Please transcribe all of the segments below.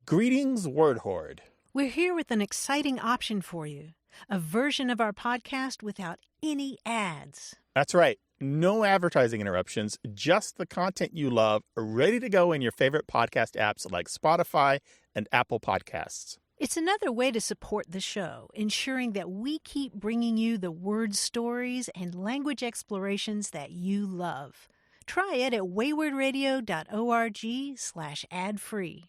Greetings, Word Horde. We're here with an exciting option for you, a version of our podcast without any ads. That's right. No advertising interruptions, just the content you love, ready to go in your favorite podcast apps like Spotify and Apple Podcasts. It's another way to support the show, ensuring that we keep bringing you the word stories and language explorations that you love. Try it at waywardradio.org/ad-free.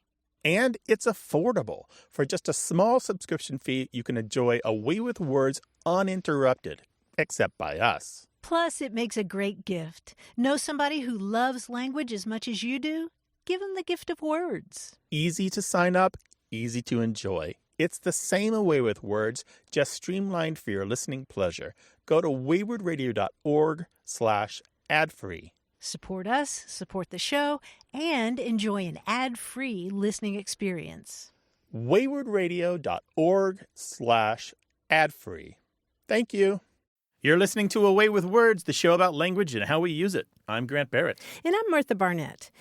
And it's affordable. For just a small subscription fee, you can enjoy Away with Words uninterrupted, except by us. Plus, it makes a great gift. Know somebody who loves language as much as you do? Give them the gift of words. Easy to sign up, easy to enjoy. It's the same Away with Words, just streamlined for your listening pleasure. Go to waywardradio.org/ad-free. Support us, support the show, and enjoy an ad-free listening experience. waywardradio.org/ad-free. Thank you. You're listening to Away with Words, the show about language and how we use it. I'm Grant Barrett. And I'm Martha Barnett.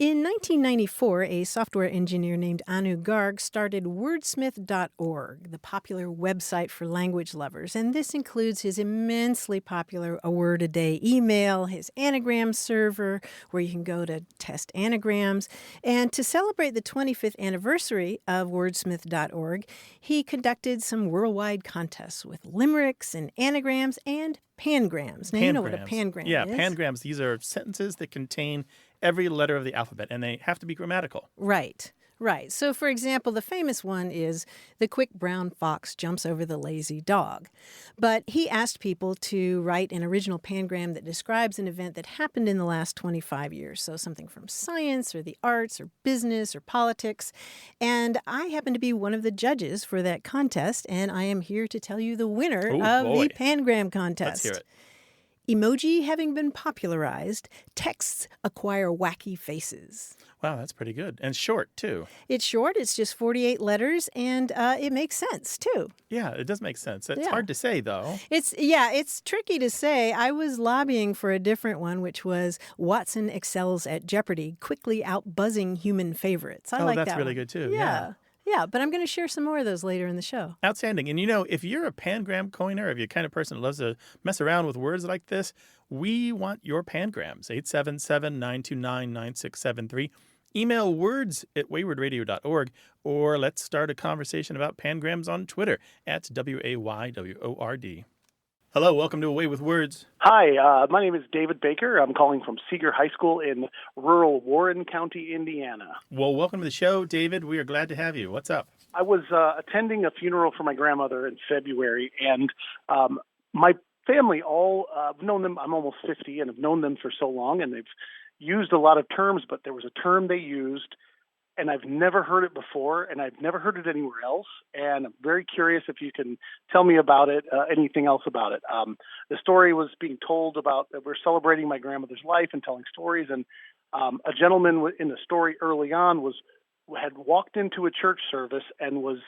In 1994, a software engineer named Anu Garg started wordsmith.org, the popular website for language lovers. And this includes his immensely popular A Word a Day email, his anagram server, where you can go to test anagrams. And to celebrate the 25th anniversary of wordsmith.org, he conducted some worldwide contests with limericks and anagrams and pangrams. Now, you know what a pangram is. Yeah, pangrams. These are sentences that contain every letter of the alphabet, and they have to be grammatical. Right. So, for example, the famous one is the quick brown fox jumps over the lazy dog. But he asked people to write an original pangram that describes an event that happened in the last 25 years. So something from science or the arts or business or politics. And I happen to be one of the judges for that contest, and I am here to tell you the winner of the pangram contest. Let's hear it. Emoji having been popularized, texts acquire wacky faces. Wow, that's pretty good. And short, too. It's short. It's just 48 letters, and it makes sense, too. Yeah, it does make sense. It's hard to say, though. It's tricky to say. I was lobbying for a different one, which was Watson excels at Jeopardy, quickly outbuzzing human favorites. I like that. Oh, that's really good, too. Yeah, but I'm going to share some more of those later in the show. Outstanding. And, if you're a pangram coiner, if you're the kind of person who loves to mess around with words like this, we want your pangrams. 877-929-9673. Email words@waywardradio.org, or let's start a conversation about pangrams on Twitter @WAYWORD. Hello, welcome to Away with Words. Hi, my name is David Baker. I'm calling from Seeger High School in rural Warren County, Indiana. Well, welcome to the show, David. We are glad to have you. What's up? I was attending a funeral for my grandmother in February, and my family I've known them, I'm almost 50, and I've known them for so long, and they've used a lot of terms, but there was a term they used, and I've never heard it before, and I've never heard it anywhere else, and I'm very curious if you can tell me about it, anything else about it. The story was being told about that we're celebrating my grandmother's life and telling stories, and a gentleman in the story early on had walked into a church service and was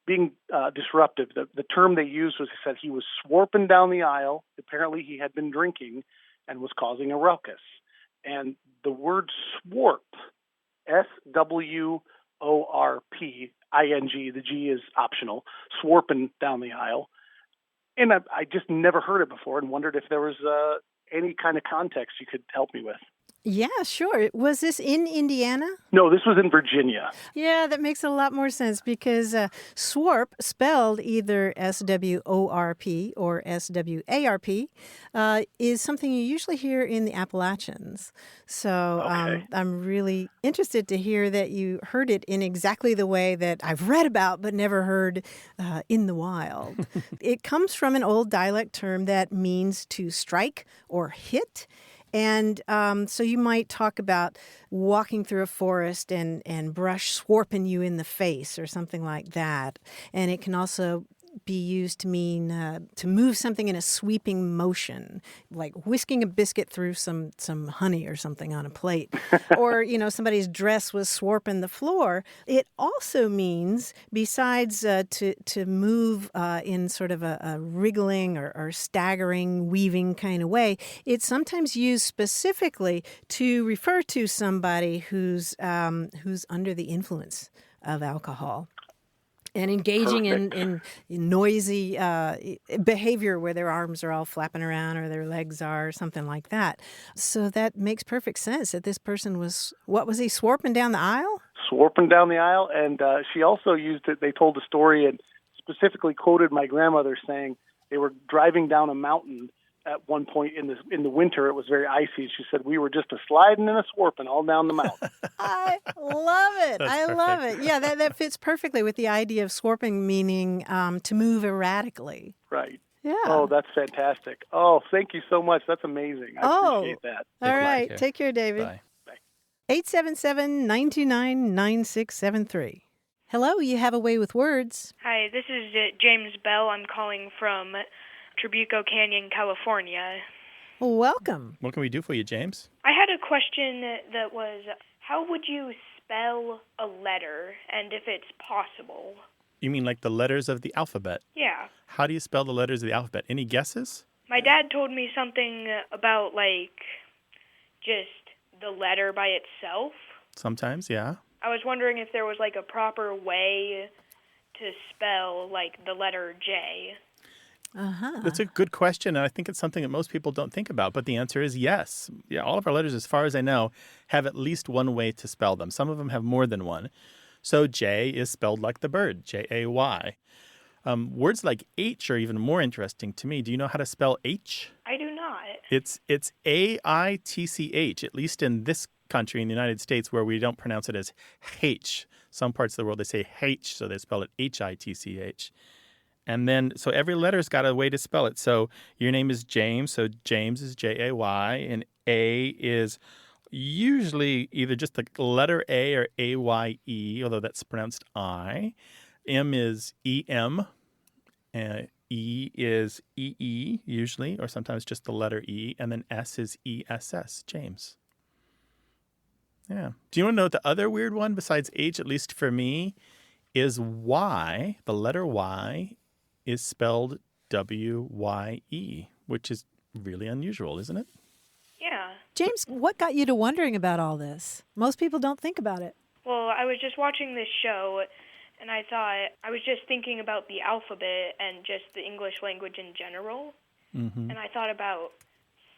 being disruptive. The term they used was, he said he was swarping down the aisle. Apparently he had been drinking and was causing a ruckus. And the word swarp, SWORPING, the G is optional, swarping down the aisle. And I just never heard it before and wondered if there was any kind of context you could help me with. Yeah, sure. Was this in Indiana? No, this was in Virginia. Yeah, that makes a lot more sense because swarp, spelled either SWORP or SWARP, is something you usually hear in the Appalachians. So I'm really interested to hear that you heard it in exactly the way that I've read about but never heard in the wild. It comes from an old dialect term that means to strike or hit. And so you might talk about walking through a forest and brush swarping you in the face or something like that. And it can also be used to mean to move something in a sweeping motion, like whisking a biscuit through some honey or something on a plate. Or, somebody's dress was swarping the floor. It also means, besides to move in sort of a wriggling or staggering, weaving kind of way, it's sometimes used specifically to refer to somebody who's under the influence of alcohol. And engaging in noisy behavior where their arms are all flapping around or their legs are, or something like that. So that makes perfect sense that this person was, what was he, swarping down the aisle? Swarping down the aisle, and she also used it. They told a story and specifically quoted my grandmother saying they were driving down a mountain at one point in the winter. It was very icy. She said, we were just a sliding and a swarping all down the mountain. I love it. Love it. Yeah, that fits perfectly with the idea of swarping, meaning to move erratically. Right. Yeah. Oh, that's fantastic. Oh, thank you so much. That's amazing. I appreciate that. All right. Take care, David. Bye. 877-929-9673. Hello, you have a way with words. Hi, this is James Bell. I'm calling from Trabuco Canyon, California. Welcome. What can we do for you, James? I had a question that was, how would you spell a letter, and if it's possible? You mean like the letters of the alphabet? Yeah. How do you spell the letters of the alphabet? Any guesses? My dad told me something about, just the letter by itself. Sometimes, yeah. I was wondering if there was, a proper way to spell, the letter J. Uh-huh. That's a good question, and I think it's something that most people don't think about, but the answer is yes. Yeah, all of our letters, as far as I know, have at least one way to spell them. Some of them have more than one. So J is spelled like the bird, J-A-Y. Words like H are even more interesting to me. Do you know how to spell H? I do not. It's A-I-T-C-H, at least in this country, in the United States, where we don't pronounce it as H. Some parts of the world, they say H, so they spell it H-I-T-C-H. And then, so every letter's got a way to spell it. So your name is James, so James is J-A-Y, and A is usually either just the letter A or A-Y-E, although that's pronounced I. M is E-M, E is E-E, usually, or sometimes just the letter E, and then S is E-S-S, James. Yeah. Do you want to know what the other weird one besides H, at least for me, is Y? The letter Y is spelled W-Y-E, which is really unusual, isn't it? Yeah. James, what got you to wondering about all this? Most people don't think about it. Well, I was just watching this show, and I was just thinking about the alphabet and just the English language in general. Mm-hmm. And I thought about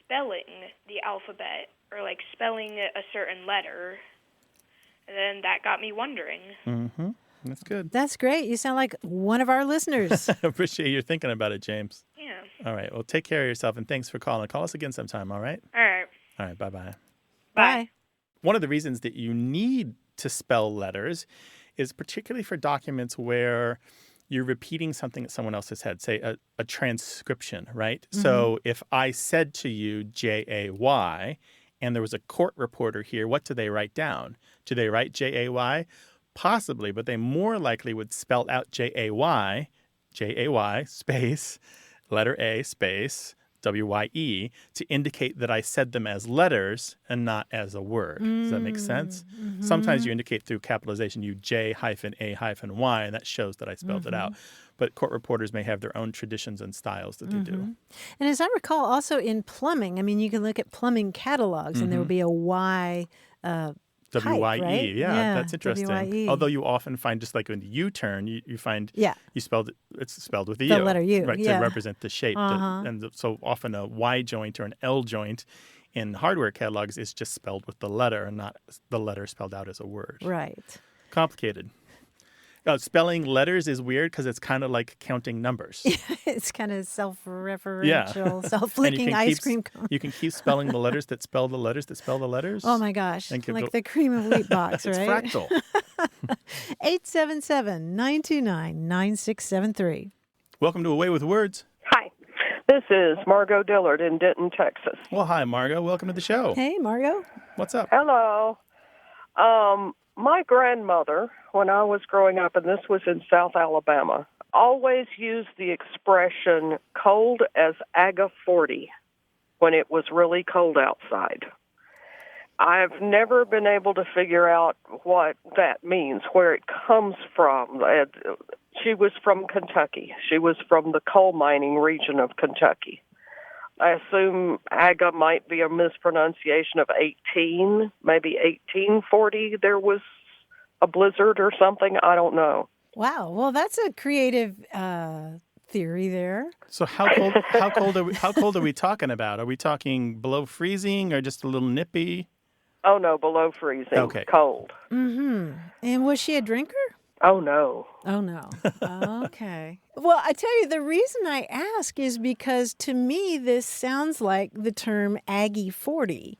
spelling the alphabet, or spelling a certain letter. And then that got me wondering. Mm-hmm. That's good. That's great. You sound like one of our listeners. I appreciate you thinking about it, James. Yeah. All right. Well, take care of yourself, and thanks for calling. Call us again sometime, all right? All right. All right. Bye-bye. Bye. One of the reasons that you need to spell letters is particularly for documents where you're repeating something that someone else has said, say a transcription, right? Mm-hmm. So if I said to you J-A-Y and there was a court reporter here, what do they write down? Do they write J-A-Y? Possibly, but they more likely would spell out J-A-Y, space, letter A, space, W-Y-E, to indicate that I said them as letters and not as a word. Does that make sense? Mm-hmm. Sometimes you indicate through capitalization, you J-A-Y, and that shows that I spelled it out. But court reporters may have their own traditions and styles that they do. And as I recall, also in plumbing, I mean, you can look at plumbing catalogs, and there will be a Y W-Y-E, type, right? Yeah, that's interesting. W-Y-E. Although you often find, just like in the U-turn, you find you spelled it's spelled with the U. U. Letter U, right, to represent the shape. And so often a Y joint or an L joint in hardware catalogs is just spelled with the letter and not the letter spelled out as a word. Right. Complicated. Spelling letters is weird because it's kind of like counting numbers. It's kind of self-referential, self-licking ice cream cone. You can keep spelling the letters that spell the letters that spell the letters. Oh, my gosh. Like the cream of wheat box, it's right? It's fractal. 877-929-9673. Welcome to A Way with Words. Hi. This is Margot Dillard in Denton, Texas. Well, hi, Margot. Welcome to the show. Hey, Margot. What's up? Hello. My grandmother, when I was growing up, and this was in South Alabama, always used the expression cold as agga forti when it was really cold outside. I've never been able to figure out what that means, where it comes from. She was from Kentucky. She was from the coal mining region of Kentucky. I assume agga might be a mispronunciation of 18, maybe 1840. There was a blizzard or something. I don't know. Wow. Well, that's a creative theory there. So how cold are we talking about? Are we talking below freezing or just a little nippy? Oh, no, below freezing. Okay. Cold. Mm-hmm. And was she a drinker? Oh, no. Oh, no. Okay. Well, I tell you, the reason I ask is because to me, this sounds like the term Aggie 40,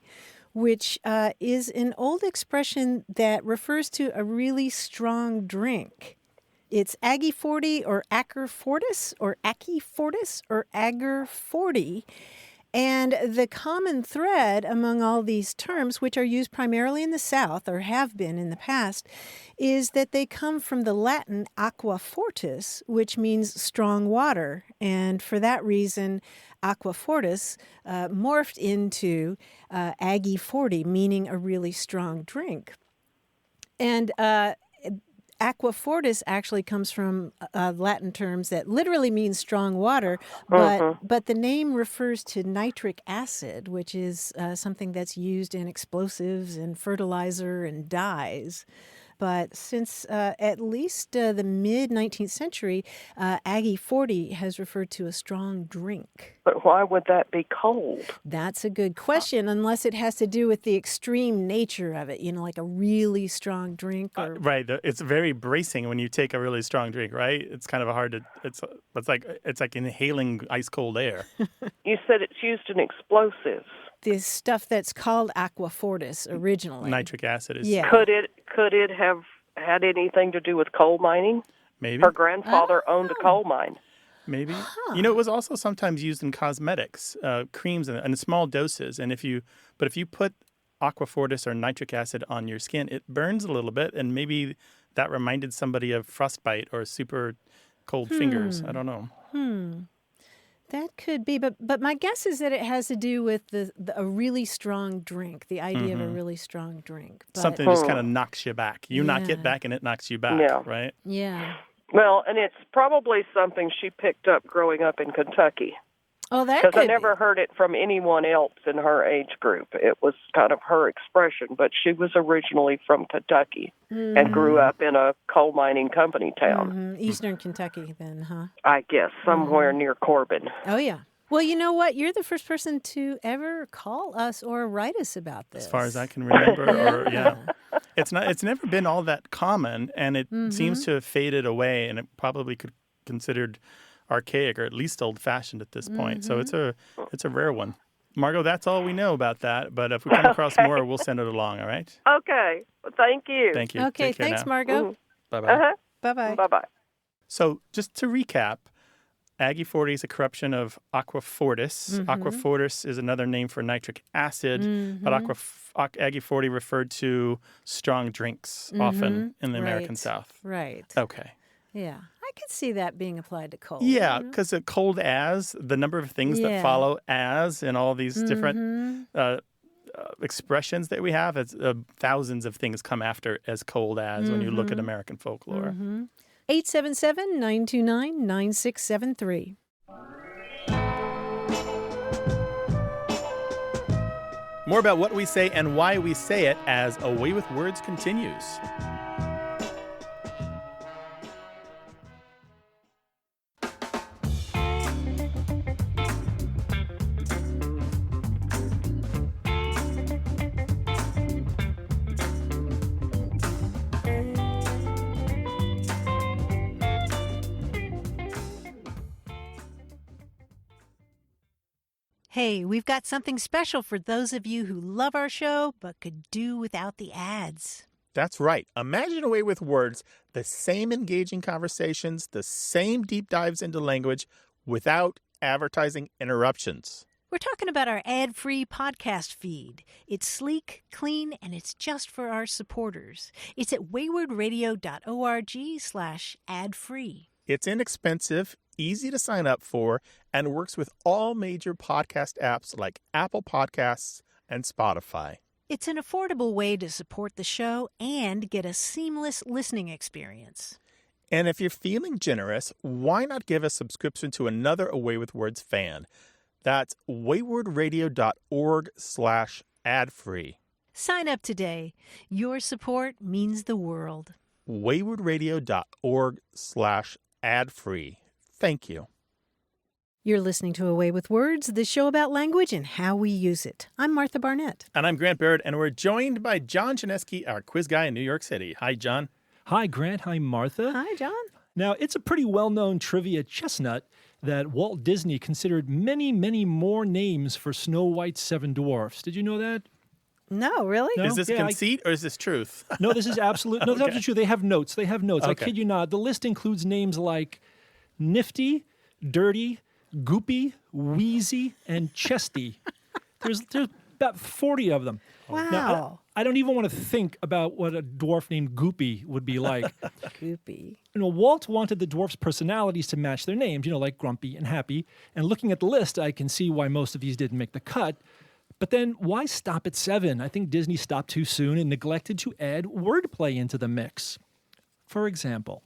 which is an old expression that refers to a really strong drink. It's Aggie 40 or Acker Fortis or Ackie Fortis or Agger 40. And the common thread among all these terms, which are used primarily in the South or have been in the past, is that they come from the Latin aqua fortis, which means strong water. And for that reason, aqua fortis morphed into Aggie 40, meaning a really strong drink. And aqua fortis actually comes from Latin terms that literally means strong water, but the name refers to nitric acid, which is something that's used in explosives and fertilizer and dyes. But since at least the mid-19th century, Aggie 40 has referred to a strong drink. But why would that be cold? That's a good question, unless it has to do with the extreme nature of it, like a really strong drink. Or... Right. It's very bracing when you take a really strong drink, right? It's kind of hard to, it's like inhaling ice cold air. You said it's used in explosives. This stuff that's called aqua fortis originally. Nitric acid is. Yeah. Could it have had anything to do with coal mining? Maybe. Her grandfather owned a coal mine. Maybe. Huh. It was also sometimes used in cosmetics, creams in small doses. And if you put aqua fortis or nitric acid on your skin, it burns a little bit, and maybe that reminded somebody of frostbite or super cold fingers. I don't know. That could be, but my guess is that it has to do with a really strong drink, the idea of a really strong drink. But, something that just kind of knocks you back. You knock it back, and it knocks you back, right? Yeah. Well, and it's probably something she picked up growing up in Kentucky. Oh, that could Because I never heard it from anyone else in her age group. It was kind of her expression, but she was originally from Kentucky and grew up in a coal mining company town. Eastern Kentucky then, huh? I guess, somewhere near Corbin. Oh, yeah. Well, you know what? You're the first person to ever call us or write us about this. As far as I can remember, It's never been all that common, and it seems to have faded away, and it probably could be considered archaic or at least old-fashioned at this point. So it's a rare one. Margot, that's all we know about that, but if we come across more, we'll send it along, all right? Okay. Well, thank you. Thank you. Okay, Take care thanks, now. Margot. Bye-bye. Bye-bye. Bye-bye. So just to recap, Aggie 40 is a corruption of aqua fortis. Aqua fortis is another name for nitric acid, but Aggie 40 referred to strong drinks often in the American South. Right. Okay. Yeah. I could see that being applied to cold. Yeah, because cold as, the number of things that follow as in all these different expressions that we have, it's, thousands of things come after as cold as when you look at American folklore. 877-929-9673. More about what we say and why we say it as A Way with Words continues. Hey, we've got something special for those of you who love our show but could do without the ads. That's right. Imagine A Way with Words, the same engaging conversations, the same deep dives into language without advertising interruptions. We're talking about our ad-free podcast feed. It's sleek, clean, and it's just for our supporters. It's at waywardradio.org/ad-free. It's inexpensive, easy to sign up for, and works with all major podcast apps like Apple Podcasts and Spotify. It's an affordable way to support the show and get a seamless listening experience. And if you're feeling generous, why not give a subscription to another A Way with Words fan? That's waywardradio.org/ad-free. Sign up today. Your support means the world. waywardradio.org/ad-free. Thank you. You're listening to Away with Words, the show about language and how we use it. I'm Martha Barnett. And I'm Grant Barrett, and we're joined by John Chinesky, our quiz guy in New York City. Hi, John. Hi, Grant. Hi, Martha. Hi, John. Now, it's a pretty well-known trivia chestnut that Walt Disney considered many, many more names for Snow White's 7 Dwarfs. Did you know that? No, really? No? Is this conceit or is this truth? No, this is absolute. No, Okay. that's true. They have notes. I kid you not. The list includes names like Nifty, Dirty, Goopy, Wheezy, and Chesty. There's about 40 of them. Wow. Now, I don't even want to think about what a dwarf named Goopy would be like. Goopy. Walt wanted the dwarfs' personalities to match their names, like Grumpy and Happy. And looking at the list, I can see why most of these didn't make the cut. But then why stop at 7? I think Disney stopped too soon and neglected to add wordplay into the mix. For example,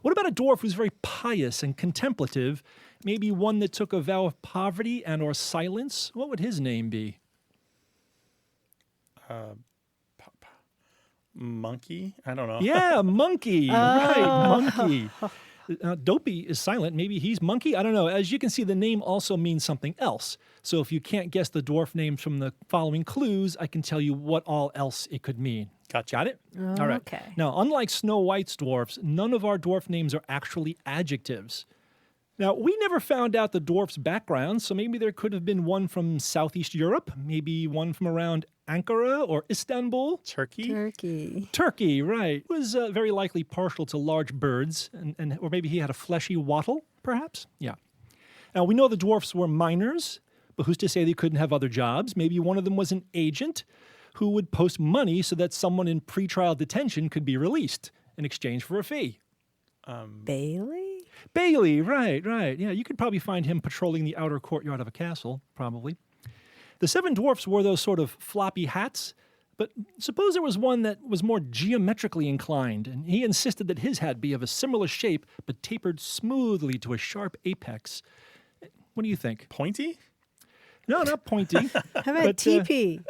what about a dwarf who's very pious and contemplative, maybe one that took a vow of poverty and or silence? What would his name be? Monkey? I don't know. Yeah, Monkey. Right, Monkey. Dopey is silent. Maybe he's Monkey. I don't know. As you can see, the name also means something else. So if you can't guess the dwarf names from the following clues, I can tell you what all else it could mean. Gotcha. Got it? All right. Okay. Now, unlike Snow White's dwarfs, none of our dwarf names are actually adjectives. Now, we never found out the dwarf's background, so maybe there could have been one from Southeast Europe, maybe one from around Ankara or Istanbul. Turkey? Turkey, right. Was very likely partial to large birds, or maybe he had a fleshy wattle, perhaps? Yeah. Now, we know the dwarfs were miners, but who's to say they couldn't have other jobs? Maybe one of them was an agent who would post money so that someone in pretrial detention could be released in exchange for a fee. Bailey, right. Yeah, you could probably find him patrolling the outer courtyard of a castle, probably. The 7 dwarfs wore those sort of floppy hats, but suppose there was one that was more geometrically inclined, and he insisted that his hat be of a similar shape, but tapered smoothly to a sharp apex. What do you think? Pointy? No, not pointy. How about teepee?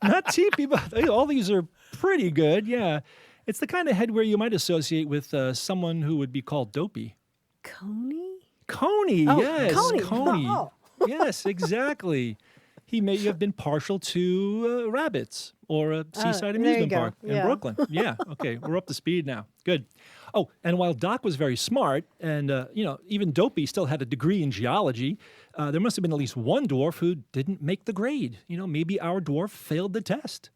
Not teepee, but all these are pretty good, yeah. It's the kind of headwear you might associate with someone who would be called dopey. Coney? Coney, Oh, yes. Coney. Oh. Yes, exactly. He may have been partial to rabbits or a seaside amusement park in Brooklyn. Yeah, okay, we're up to speed now. Good. Oh, and while Doc was very smart, and even Dopey still had a degree in geology, there must have been at least one dwarf who didn't make the grade. Maybe our dwarf failed the test.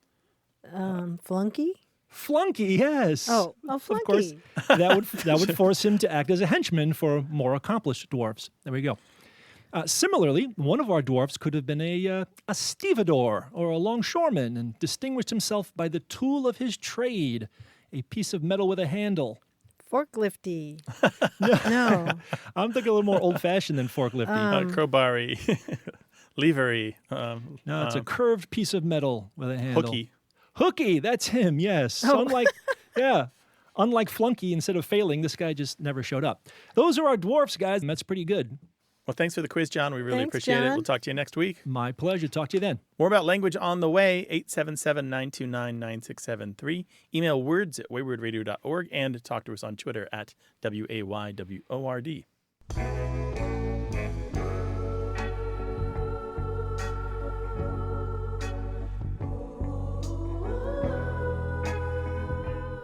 Flunky? Flunky, yes. Oh, Flunky. Of course, that would force him to act as a henchman for more accomplished dwarfs. There we go. Similarly, one of our dwarfs could have been a stevedore or a longshoreman and distinguished himself by the tool of his trade, a piece of metal with a handle. Forklifty. No. I'm thinking a little more old-fashioned than forklifty. Crowbar-y. Lever-y. No, it's a curved piece of metal with a handle. Hooky, that's him, yes. Oh. Unlike Flunky, instead of failing, this guy just never showed up. Those are our dwarfs, guys, and that's pretty good. Well, thanks for the quiz, John. We really Thanks, appreciate it. John. We'll talk to you next week. My pleasure. Talk to you then. More about language on the way, 877-929-9673. Email words@waywardradio.org and talk to us on Twitter at WAYWORD.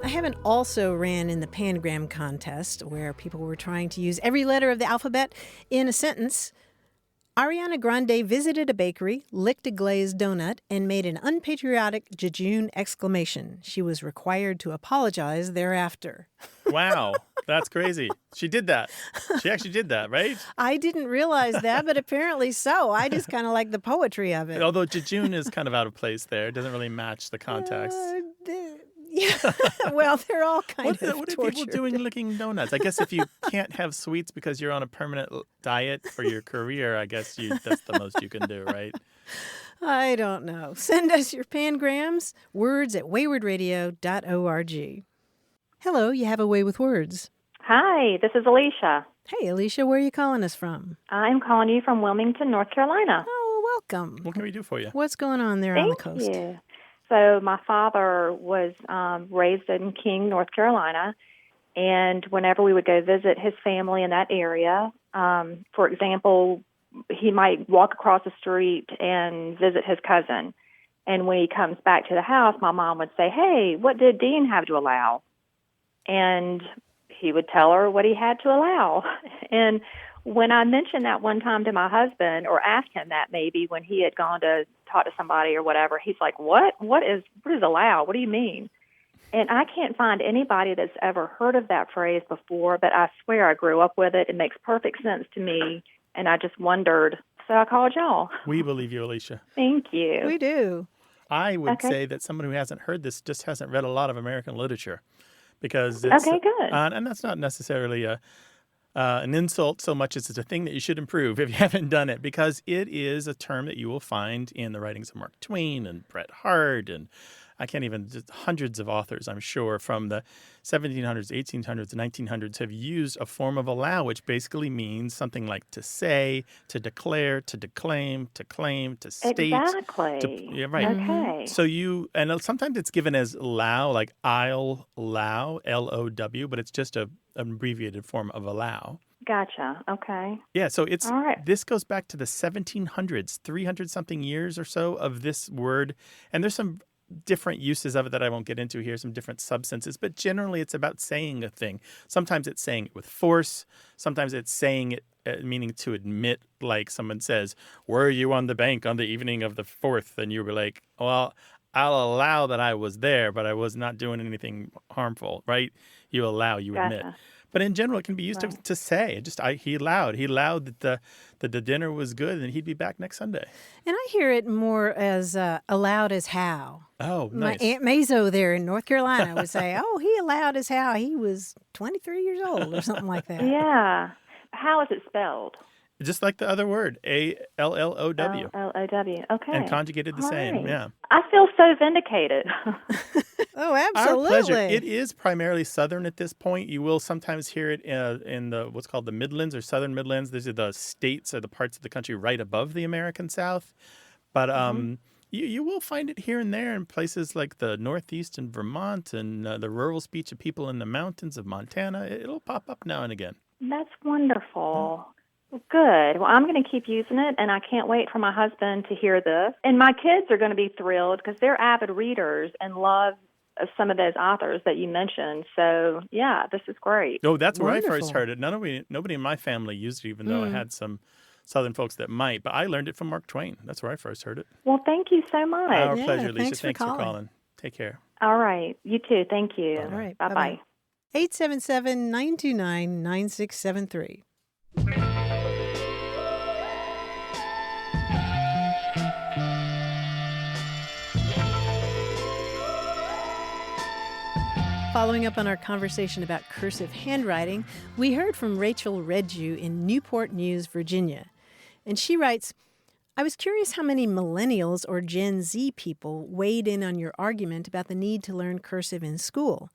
I haven't also ran in the pangram contest where people were trying to use every letter of the alphabet in a sentence. Ariana Grande visited a bakery, licked a glazed donut, and made an unpatriotic jejune exclamation. She was required to apologize thereafter. Wow, that's crazy. She did that. She actually did that, right? I didn't realize that, but apparently so. I just kind of like the poetry of it. Although jejune is kind of out of place there. It doesn't really match the context. Yeah, well, they're all kind What of are tortured. people doing licking donuts? I guess if you can't have sweets because you're on a permanent diet for your career, I guess that's the most you can do, right? I don't know. Send us your pangrams, words@waywardradio.org. Hello, you have a way with words. Hi, this is Alicia. Hey, Alicia, where are you calling us from? I'm calling you from Wilmington, North Carolina. Oh, welcome. What can we do for you? What's going on there on the coast? Thank you. So my father was raised in King, North Carolina, and whenever we would go visit his family in that area, for example, he might walk across the street and visit his cousin. And when he comes back to the house, my mom would say, "Hey, what did Dean have to allow?" And he would tell her what he had to allow. And when I mentioned that one time to my husband, or asked him that maybe when he had gone to talk to somebody or whatever, he's like, what is allow? What do you mean? And I can't find anybody that's ever heard of that phrase before, but I swear I grew up with it. It makes perfect sense to me, and I just wondered, so I called y'all. We believe you, Alicia. Thank you. We do. I would Okay. say that someone who hasn't heard this just hasn't read a lot of American literature, because it's, Okay, good. and that's not necessarily an insult so much as it's a thing that you should improve if you haven't done it, because it is a term that you will find in the writings of Mark Twain and Bret Harte, and I can't even, just hundreds of authors, I'm sure, from the 1700s, 1800s, 1900s have used a form of allow, which basically means something like to say, to declare, to declaim, to claim, to state. Exactly. Yeah, right. Okay. So and sometimes it's given as allow, like I'll allow, L-O-W, but it's just an abbreviated form of allow. Gotcha. Okay. Yeah, so it's All right. this goes back to the 1700s, 300-something years or so of this word. And there's some different uses of it that I won't get into here, some different substances, but generally it's about saying a thing. Sometimes it's saying it with force. Sometimes it's saying it, meaning to admit, like someone says, "Were you on the bank on the evening of the 4th?" And you were like, "Well, I'll allow that I was there, but I was not doing anything harmful," right? You allow, you admit. Gotcha. But in general, it can be used Right. to say. He allowed that the dinner was good and he'd be back next Sunday. And I hear it more as allowed as how. Oh, My nice. Aunt Mazo there in North Carolina would say, "Oh, he allowed as how he was 23 years old," or something like that. Yeah. How is it spelled? Just like the other word, A-L-L-O-W. L-O-W. Okay. And conjugated the All same, right. yeah. I feel so vindicated. Oh, Our absolutely. pleasure. It is primarily Southern at this point. You will sometimes hear it in the what's called the Midlands or Southern Midlands. These are the states or the parts of the country right above the American South. But you will find it here and there in places like the Northeast and Vermont and the rural speech of people in the mountains of Montana. It'll pop up now and again. That's wonderful. Well, good. Well, I'm going to keep using it, and I can't wait for my husband to hear this. And my kids are going to be thrilled because they're avid readers and love some of those authors that you mentioned. So, yeah, this is great. Oh, that's where I first Wonderful. heard it. Nobody in my family used it, even though I had some Southern folks that might. But I learned it from Mark Twain. That's where I first heard it. Well, thank you so much. Our Yeah, pleasure, Lisa. thanks for calling. Take care. All right. You too. Thank you. All right. Bye-bye. 877-929-9673. Following up on our conversation about cursive handwriting, we heard from Rachel Redju in Newport News, Virginia. And she writes, "I was curious how many millennials or Gen Z people weighed in on your argument about the need to learn cursive in school.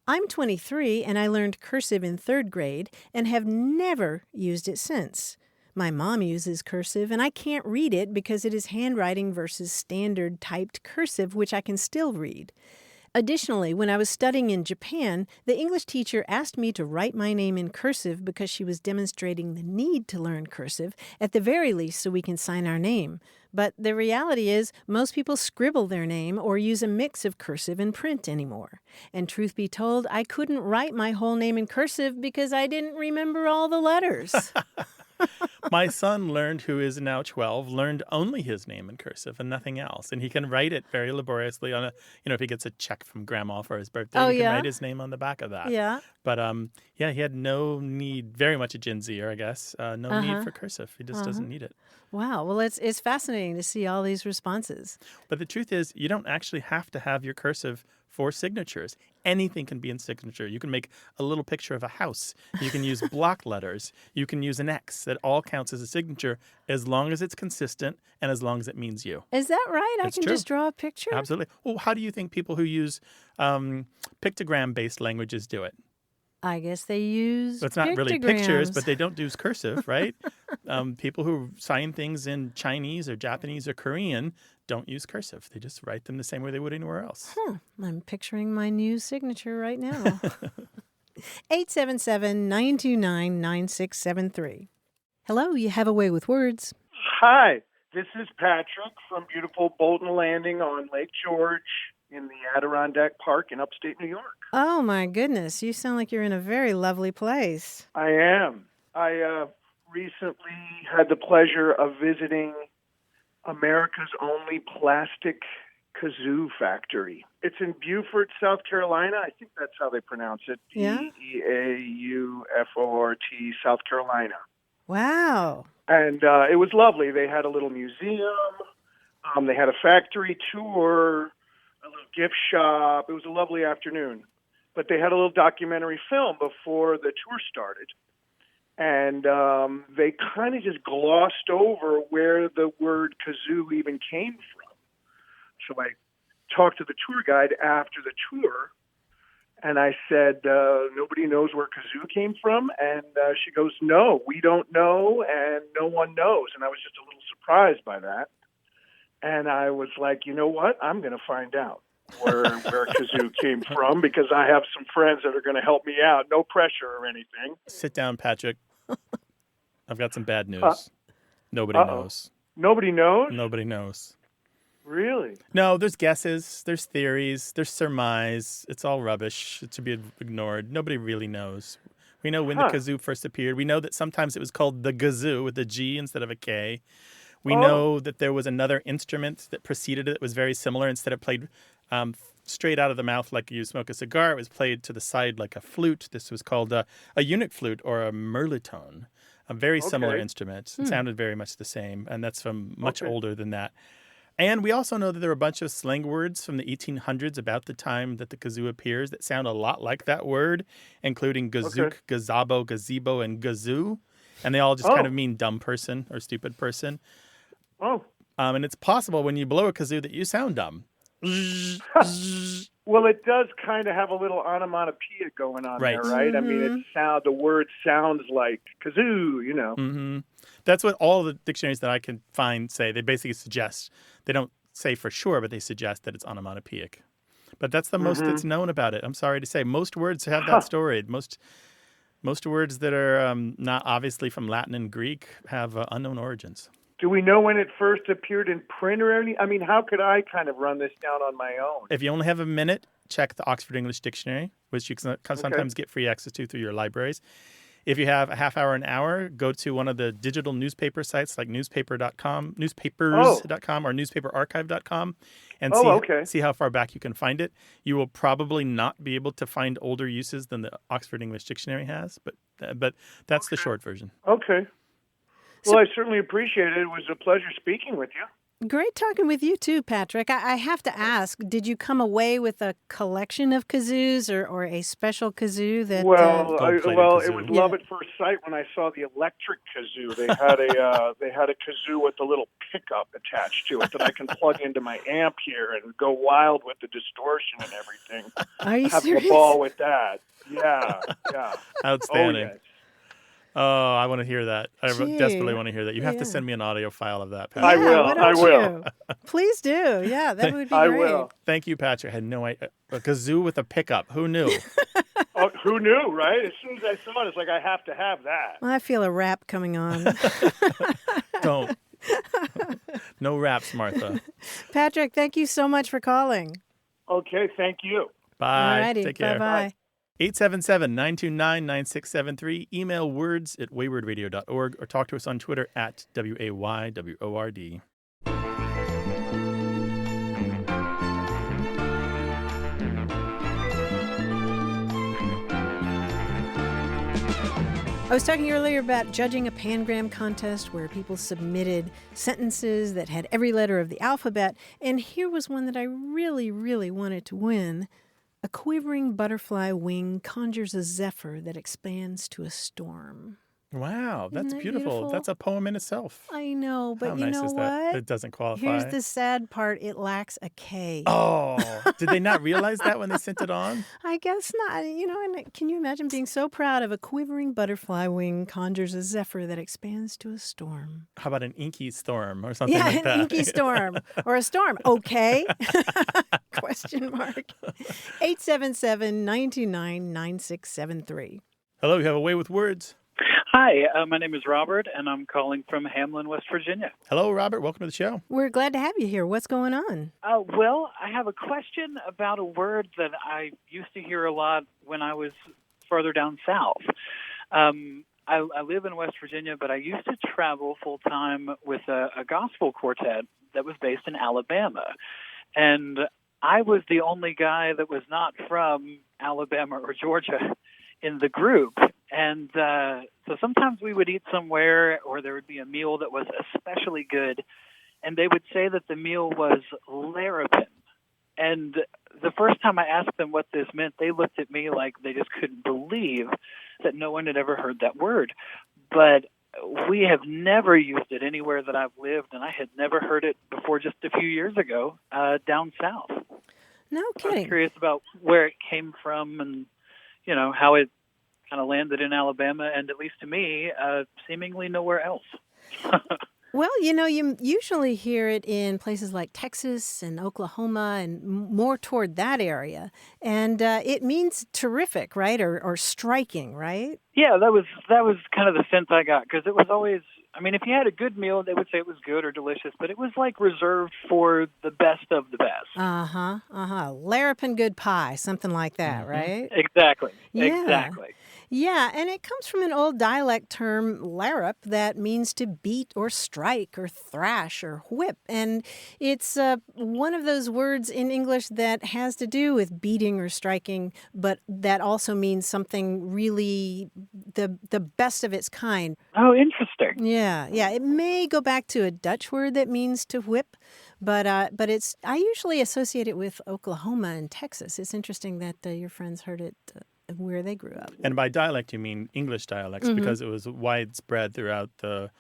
I'm 23 and I learned cursive in 3rd grade and have never used it since. My mom uses cursive and I can't read it because it is handwriting versus standard typed cursive, which I can still read. Additionally, when I was studying in Japan, the English teacher asked me to write my name in cursive because she was demonstrating the need to learn cursive, at the very least so we can sign our name. But the reality is, most people scribble their name or use a mix of cursive and print anymore. And truth be told, I couldn't write my whole name in cursive because I didn't remember all the letters." My son who is now 12, learned only his name in cursive and nothing else. And he can write it very laboriously on if he gets a check from grandma for his birthday, Oh, he can yeah? write his name on the back of that. Yeah. But he had no need, very much a Gen Zer, I guess, no need for cursive. He just doesn't need it. Wow. Well, it's fascinating to see all these responses. But the truth is, you don't actually have to have your cursive for signatures. Anything can be in signature. You can make a little picture of a house. You can use block letters. You can use an X. That all counts as a signature as long as it's consistent and as long as it means you. Is that right? I It's can true. just draw a picture? Absolutely. Well, how do you think people who use pictogram-based languages do it? I guess they use So it's not really pictograms. pictures, but they don't do cursive, right? People who sign things in Chinese or Japanese or Korean don't use cursive. They just write them the same way they would anywhere else. I'm picturing my new signature right now. 877-929-9673. Hello, you have a way with words. Hi, this is Patrick from beautiful Bolton Landing on Lake George in the Adirondack Park in upstate New York. Oh, my goodness. You sound like you're in a very lovely place. I am. I recently had the pleasure of visiting America's only plastic kazoo factory. It's in Beaufort, South Carolina. I think that's how they pronounce it. Yeah? Beaufort, South Carolina. Wow. And it was lovely. They had a little museum. They had a factory tour, a little gift shop. It was a lovely afternoon. But they had a little documentary film before the tour started. And they kind of just glossed over where the word kazoo even came from. So I talked to the tour guide after the tour, and I said, nobody knows where kazoo came from? And she goes, no, we don't know, and no one knows. And I was just a little surprised by that. And I was like, you know what? I'm going to find out where kazoo came from, because I have some friends that are going to help me out. No pressure or anything. Sit down, Patrick. I've got some bad news. Nobody knows. Nobody knows? Nobody knows. Really? No, there's guesses, there's theories, there's surmise. It's all rubbish. It should be ignored. Nobody really knows. We know when the kazoo first appeared. We know that sometimes it was called the gazoo with a G instead of a K. We know that there was another instrument that preceded it that was very similar. Instead of played straight out of the mouth like you smoke a cigar, it was played to the side like a flute. This was called a eunuch flute or a merlitone, a very similar instrument. It sounded very much the same, and that's from much older than that. And we also know that there are a bunch of slang words from the 1800s about the time that the kazoo appears that sound a lot like that word, including gazook, gazabo, gazebo, and gazoo. And they all just kind of mean dumb person or stupid person. And it's possible when you blow a kazoo that you sound dumb. Well, it does kind of have a little onomatopoeia going on there, right? I mean, the word sounds like kazoo, you know. Mm-hmm. That's what all the dictionaries that I can find say. They basically suggest. They don't say for sure, but they suggest that it's onomatopoeic. But that's the most that's known about it. I'm sorry to say. Most words have that story. Most words that are not obviously from Latin and Greek have unknown origins. Do we know when it first appeared in print or anything? I mean, how could I kind of run this down on my own? If you only have a minute, check the Oxford English Dictionary, which you can sometimes get free access to through your libraries. If you have a half hour, an hour, go to one of the digital newspaper sites like newspapers.com or newspaperarchive.com and see how far back you can find it. You will probably not be able to find older uses than the Oxford English Dictionary has, but that's the short version. Okay. Well, I certainly appreciate it. It was a pleasure speaking with you. Great talking with you, too, Patrick. I have to ask, did you come away with a collection of kazoos or a special kazoo that... it was love at first sight when I saw the electric kazoo. They had a kazoo with a little pickup attached to it that I can plug into my amp here and go wild with the distortion and everything. Are you serious? Have a ball with that. Yeah. Outstanding. Oh, yes. Oh, I want to hear that. I desperately want to hear that. You have to send me an audio file of that, Patrick. I will. Please do. Yeah, that would be I great. will. Thank you, Patrick. I had no idea. A kazoo with a pickup. Who knew? Who knew, right? As soon as I saw it, it's like, I have to have that. Well, I feel a rap coming on. Don't. No raps, Martha. Patrick, thank you so much for calling. Okay, thank you. Bye. All righty. Take care. Bye-bye. 877-929-9673. Email words@waywardradio.org or talk to us on Twitter @WAYWORD. I was talking earlier about judging a pangram contest where people submitted sentences that had every letter of the alphabet, and here was one that I really, really wanted to win. A quivering butterfly wing conjures a zephyr that expands to a storm. Wow, that's Isn't that beautiful. beautiful? That's a poem in itself. I know, but How you nice know is that? what? It doesn't qualify. Here's the sad part. It lacks a K. Oh, did they not realize that when they sent it on? I guess not. And can you imagine being so proud of a quivering butterfly wing conjures a zephyr that expands to a storm? How about an inky storm or something Yeah, like that? an inky storm or a storm. Okay? Question mark. 877-929-9673. Hello, you have a way with words. Hi, my name is Robert, and I'm calling from Hamlin, West Virginia. Hello, Robert. Welcome to the show. We're glad to have you here. What's going on? Well, I have a question about a word that I used to hear a lot when I was further down south. I live in West Virginia, but I used to travel full-time with a gospel quartet that was based in Alabama. And I was the only guy that was not from Alabama or Georgia in the group. And so sometimes we would eat somewhere, or there would be a meal that was especially good, and they would say that the meal was larruping. And the first time I asked them what this meant, they looked at me like they just couldn't believe that no one had ever heard that word. But we have never used it anywhere that I've lived, and I had never heard it before just a few years ago down south. No I was kidding. curious about where it came from and, how it kind of landed in Alabama, and at least to me, seemingly nowhere else. Well, you usually hear it in places like Texas and Oklahoma and more toward that area. And it means terrific, right? Or striking, right? Yeah, that was kind of the sense I got, because it was always, if you had a good meal, they would say it was good or delicious, but it was like reserved for the best of the best. Larruping good pie, something like that, right? Exactly. Yeah. Exactly. Yeah, and it comes from an old dialect term, larrup, that means to beat or strike or thrash or whip. And it's one of those words in English that has to do with beating or striking, but that also means something really the best of its kind. Oh, interesting. Yeah. It may go back to a Dutch word that means to whip, but I usually associate it with Oklahoma and Texas. It's interesting that your friends heard it where they grew up. And by dialect, you mean English dialects, because it was widespread throughout the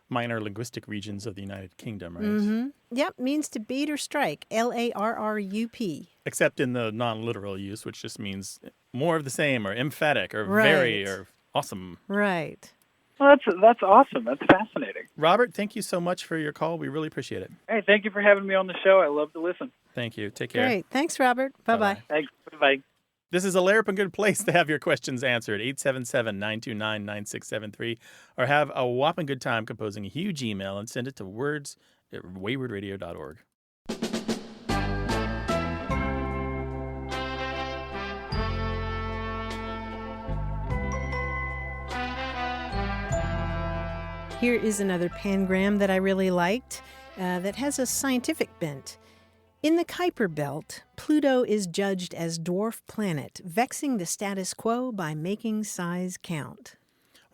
minor linguistic regions of the United Kingdom, right? Mm-hmm. Yep, means to beat or strike, Larrup. Except in the non-literal use, which just means more of the same or emphatic or Right. very or awesome. Right. Well, that's awesome. That's fascinating. Robert, thank you so much for your call. We really appreciate it. Hey, thank you for having me on the show. I love to listen. Thank you. Take care. Great. Thanks, Robert. Bye-bye. Thanks. Bye. This is a larruping good place to have your questions answered. 877-929-9673. Or have a whopping good time composing a huge email and send it to words@waywardradio.org. Here is another pangram that I really liked that has a scientific bent. In the Kuiper Belt, Pluto is judged as dwarf planet, vexing the status quo by making size count.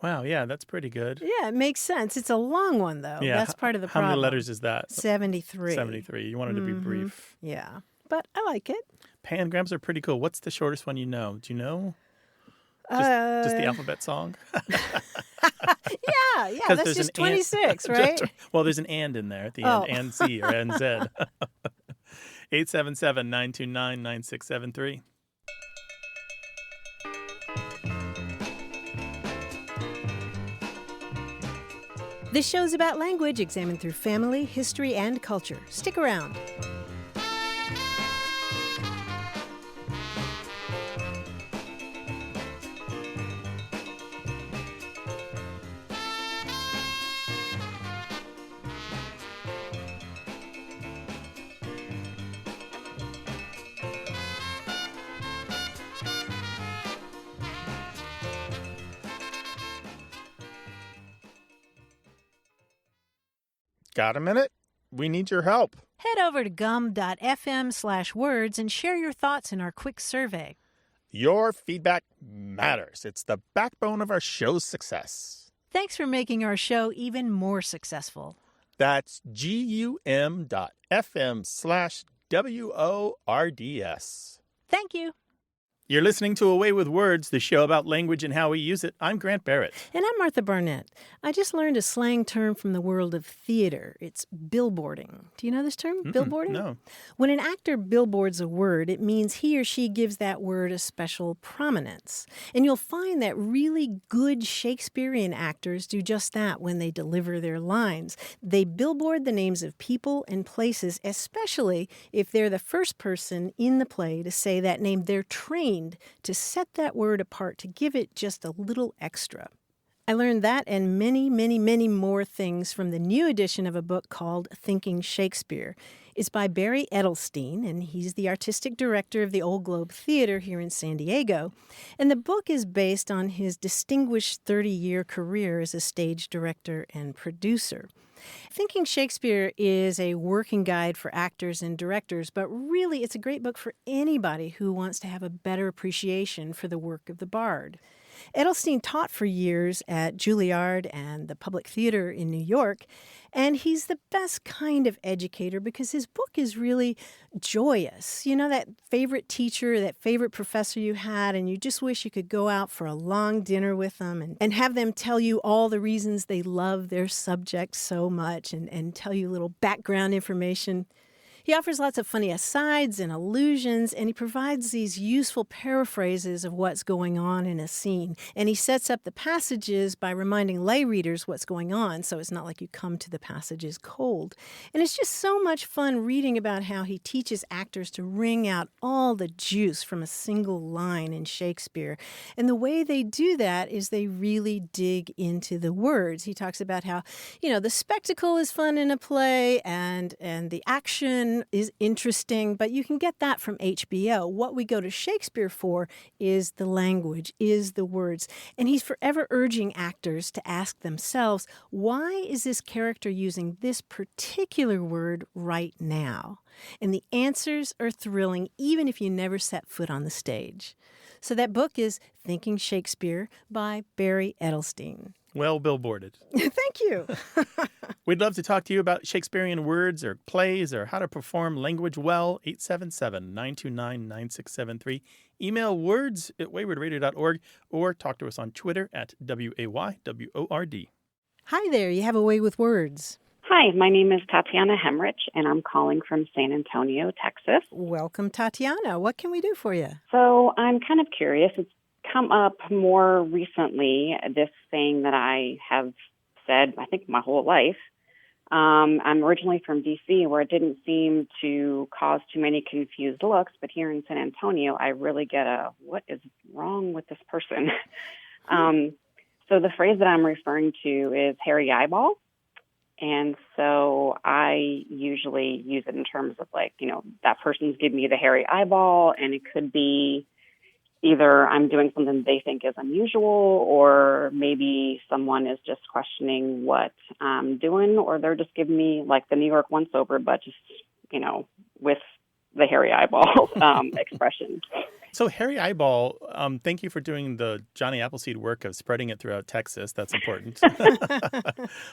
Wow, yeah, that's pretty good. Yeah, it makes sense. It's a long one, though. Yeah, That's part of the How problem. many letters is that? 73. 73. You wanted to be brief. Yeah, but I like it. Pangrams are pretty cool. What's the shortest one you know? Do you know? Just the alphabet song? Yeah, 'Cause that's there's just an and- 26, right? Well, there's an and in there at the Oh. end. And Z or NZ. 877-929-9673. This show's about language examined through family, history, and culture. Stick around. Got a minute? We need your help. Head over to gum.fm/words and share your thoughts in our quick survey. Your feedback matters. It's the backbone of our show's success. Thanks for making our show even more successful. That's gum.fm/WORDS. Thank you. You're listening to Away with Words, the show about language and how we use it. I'm Grant Barrett. And I'm Martha Barnett. I just learned a slang term from the world of theater. It's billboarding. Do you know this term, billboarding? No. When an actor billboards a word, it means he or she gives that word a special prominence. And you'll find that really good Shakespearean actors do just that when they deliver their lines. They billboard the names of people and places, especially if they're the first person in the play to say that name. They're trained to set that word apart, to give it just a little extra. I learned that and many, many, many more things from the new edition of a book called Thinking Shakespeare. It's by Barry Edelstein, and he's the artistic director of the Old Globe Theater here in San Diego. And the book is based on his distinguished 30-year career as a stage director and producer. Thinking Shakespeare is a working guide for actors and directors, but really it's a great book for anybody who wants to have a better appreciation for the work of the bard. Edelstein taught for years at Juilliard and the Public Theater in New York, and he's the best kind of educator because his book is really joyous. You know, that favorite teacher, that favorite professor you had, and you just wish you could go out for a long dinner with them and have them tell you all the reasons they love their subject so much and tell you little background information. He offers lots of funny asides and allusions, and he provides these useful paraphrases of what's going on in a scene. And he sets up the passages by reminding lay readers what's going on, so it's not like you come to the passages cold. And it's just so much fun reading about how he teaches actors to wring out all the juice from a single line in Shakespeare. And the way they do that is they really dig into the words. He talks about how, the spectacle is fun in a play and the action is interesting, but you can get that from HBO. What we go to Shakespeare for is the language, is the words. And he's forever urging actors to ask themselves, why is this character using this particular word right now? And the answers are thrilling, even if you never set foot on the stage. So that book is Thinking Shakespeare by Barry Edelstein. Well billboarded. Thank you. We'd love to talk to you about Shakespearean words or plays or how to perform language well. 877-929-9673. Email words@waywardradio.org or talk to us on Twitter at WAYWORD. Hi there. You have a way with words. Hi, my name is Tatiana Hemrich, and I'm calling from San Antonio, Texas. Welcome, Tatiana. What can we do for you? So I'm kind of curious. It's come up more recently, this thing that I have said, I think, my whole life. I'm originally from D.C., where it didn't seem to cause too many confused looks, but here in San Antonio, I really get what is wrong with this person? So the phrase that I'm referring to is hairy eyeball. And so I usually use it in terms of that person's giving me the hairy eyeball, and it could be either I'm doing something they think is unusual, or maybe someone is just questioning what I'm doing, or they're just giving me like the New York once-over, but just, with the hairy eyeball expression. So hairy eyeball, thank you for doing the Johnny Appleseed work of spreading it throughout Texas. That's important.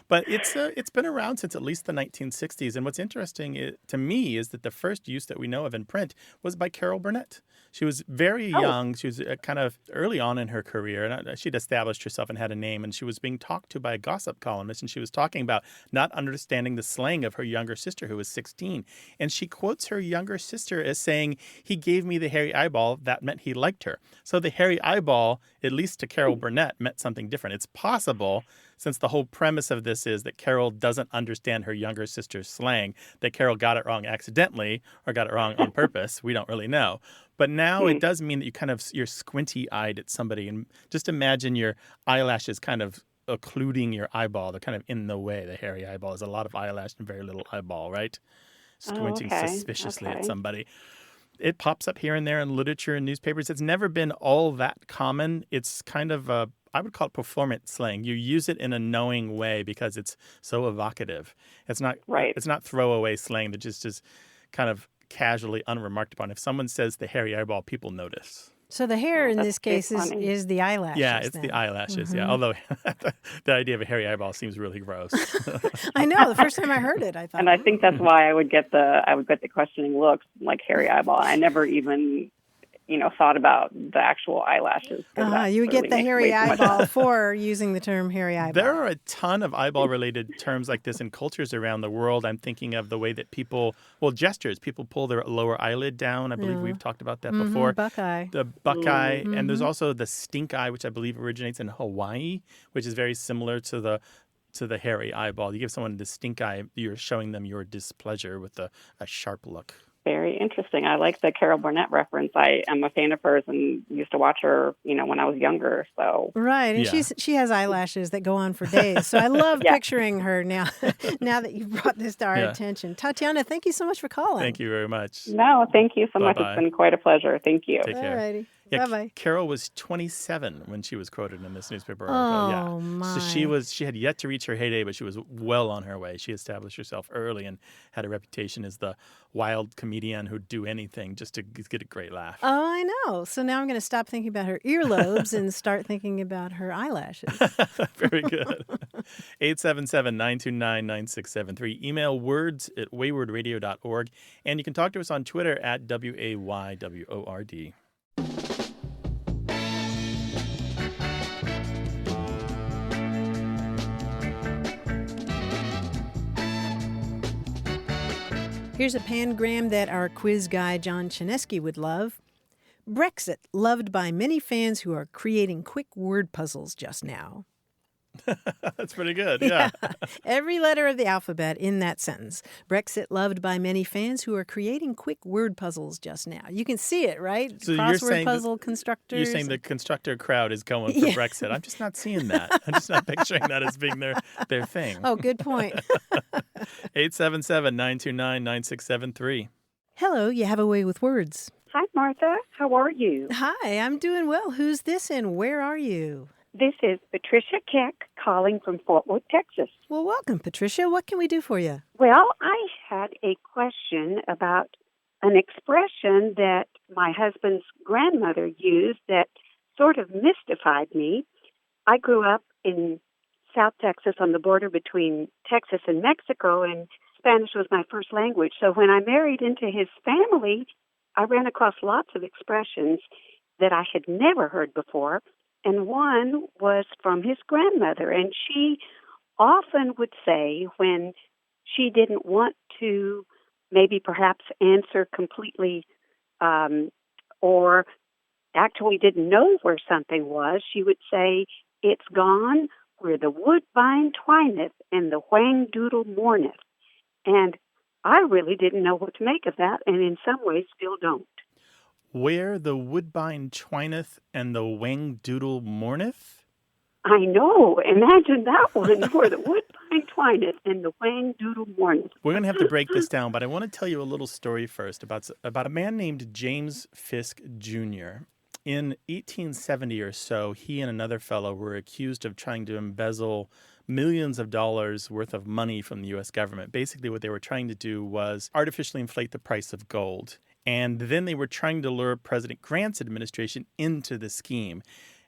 But it's been around since at least the 1960s. And what's interesting to me is that the first use that we know of in print was by Carol Burnett. She was very young. She was kind of early on in her career. And she'd established herself and had a name. And she was being talked to by a gossip columnist. And she was talking about not understanding the slang of her younger sister, who was 16. And she quotes her younger sister as saying, "He gave me the hairy eyeball. That meant he liked her." So the hairy eyeball, at least to Carol Burnett, meant something different. It's possible, since the whole premise of this is that Carol doesn't understand her younger sister's slang, that Carol got it wrong accidentally or got it wrong on purpose. We don't really know. But now it does mean that you're squinty-eyed at somebody. And just imagine your eyelashes kind of occluding your eyeball. They're kind of in the way. The hairy eyeball is a lot of eyelash and very little eyeball, right? Squinting suspiciously at somebody. It pops up here and there in literature and newspapers. It's never been all that common. It's kind of I would call it performance slang. You use it in a knowing way because it's so evocative. It's not It's not throwaway slang that just is kind of casually unremarked upon. If someone says the hairy eyeball, people notice. So the hair in this case is the eyelashes. Yeah, it's the eyelashes. Yeah, although the idea of a hairy eyeball seems really gross. I know. The first time I heard it, I thought. And I think that's why I would get the questioning looks, like hairy eyeball. I never even thought about the actual eyelashes. You would get the hairy eyeball for using the term hairy eyeball. There are a ton of eyeball-related terms like this in cultures around the world. I'm thinking of the way that gestures. People pull their lower eyelid down. I believe we've talked about that before. Buckeye. The buckeye. And there's also the stink eye, which I believe originates in Hawaii, which is very similar to the hairy eyeball. You give someone the stink eye, you're showing them your displeasure with a sharp look. Very interesting. I like the Carol Burnett reference. I am a fan of hers and used to watch her, when I was younger. So right, and she has eyelashes that go on for days. So I love picturing her now. Now that you've brought this to our attention, Tatiana, thank you so much for calling. Thank you very much. No, thank you so much. Bye-bye. It's been quite a pleasure. Thank you. Take care. All righty. Yeah, bye-bye. Carol was 27 when she was quoted in this newspaper article. Oh, my. So she had yet to reach her heyday, but she was well on her way. She established herself early and had a reputation as the wild comedian who'd do anything just to get a great laugh. Oh, I know. So now I'm going to stop thinking about her earlobes and start thinking about her eyelashes. Very good. 877-929-9673. Email words@waywardradio.org. And you can talk to us on Twitter at WAYWORD. Here's a pangram that our quiz guy John Chinesky would love. Brexit, loved by many fans who are creating quick word puzzles just now. That's pretty good, yeah. Every letter of the alphabet in that sentence. Brexit, loved by many fans who are creating quick word puzzles just now. You can see it, right? So Crossword puzzle constructors. You're saying the constructor crowd is going for Brexit. I'm just not seeing that. I'm just not picturing that as being their thing. Oh, good point. 877-929-9673. Hello, you have a way with words. Hi, Martha. How are you? Hi, I'm doing well. Who's this and where are you? This is Patricia Keck calling from Fort Worth, Texas. Well, welcome, Patricia. What can we do for you? Well, I had a question about an expression that my husband's grandmother used that sort of mystified me. I grew up in South Texas on the border between Texas and Mexico, and Spanish was my first language. So when I married into his family, I ran across lots of expressions that I had never heard before. And one was from his grandmother, and she often would say when she didn't want to maybe perhaps answer completely or actually didn't know where something was, she would say, "It's gone where the woodbine twineth and the whang doodle mourneth." And I really didn't know what to make of that, and in some ways still don't. Where the woodbine twineth and the whang doodle mourneth? I know. Imagine that one, where the woodbine twineth and the whang doodle mourneth. We're going to have to break this down, but I want to tell you a little story first about a man named James Fisk Jr. In 1870 or so, he and another fellow were accused of trying to embezzle millions of dollars worth of money from the U.S. government. Basically, what they were trying to do was artificially inflate the price of gold. And then they were trying to lure President Grant's administration into the scheme.